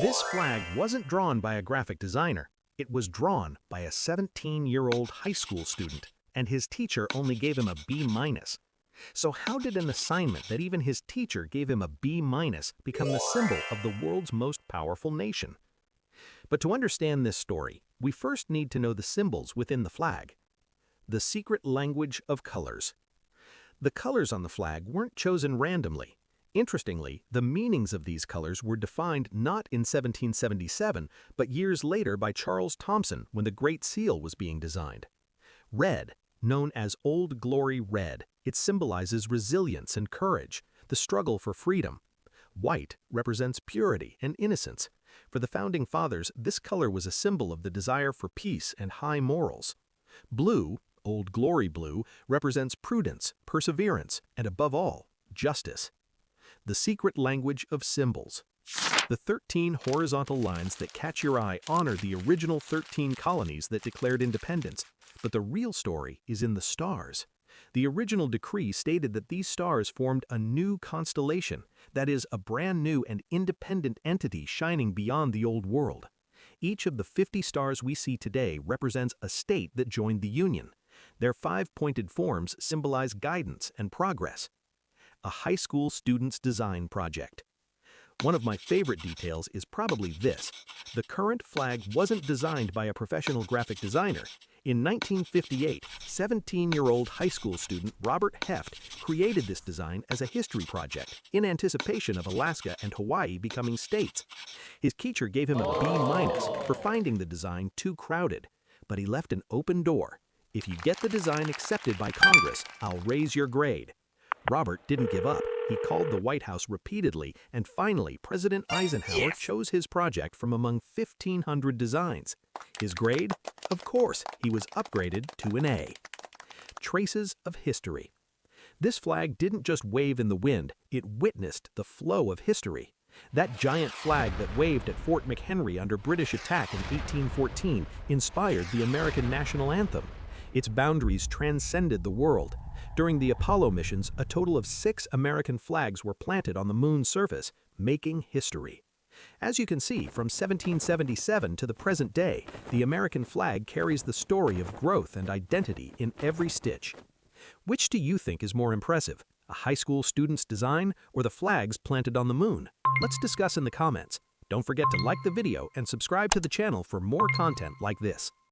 This flag wasn't drawn by a graphic designer. It was drawn by a 17-year-old high school student, and his teacher only gave him a B-. So how did an assignment that even his teacher gave him a B- become the symbol of the world's most powerful nation? But to understand this story, we first need to know the symbols within the flag. The secret language of colors. The colors on the flag weren't chosen randomly. Interestingly, the meanings of these colors were defined not in 1777, but years later by Charles Thomson when the Great Seal was being designed. Red, known as Old Glory Red, it symbolizes resilience and courage, the struggle for freedom. White represents purity and innocence. For the Founding Fathers, this color was a symbol of the desire for peace and high morals. Blue, Old Glory Blue, represents prudence, perseverance, and above all, justice. The secret language of symbols. The 13 horizontal lines that catch your eye honor the original 13 colonies that declared independence, but the real story is in the stars. The original decree stated that these stars formed a new constellation, that is, a brand new and independent entity shining beyond the old world. Each of the 50 stars we see today represents a state that joined the Union. Their 5-pointed forms symbolize guidance and progress. A high school student's design project. One of my favorite details is probably this. The current flag wasn't designed by a professional graphic designer. In 1958, 17-year-old high school student Robert Heft created this design as a history project in anticipation of Alaska and Hawaii becoming states. His teacher gave him a B- for finding the design too crowded, but he left an open door. If you get the design accepted by Congress, I'll raise your grade. Robert didn't give up. He called the White House repeatedly, and finally President Eisenhower chose his project from among 1,500 designs. His grade? Of course, he was upgraded to an A. Traces of history. This flag didn't just wave in the wind, it witnessed the flow of history. That giant flag that waved at Fort McHenry under British attack in 1814 inspired the American national anthem. Its boundaries transcended the world. During the Apollo missions, a total of 6 American flags were planted on the moon's surface, making history. As you can see, from 1777 to the present day, the American flag carries the story of growth and identity in every stitch. Which do you think is more impressive, a high school student's design or the flags planted on the moon? Let's discuss in the comments. Don't forget to like the video and subscribe to the channel for more content like this.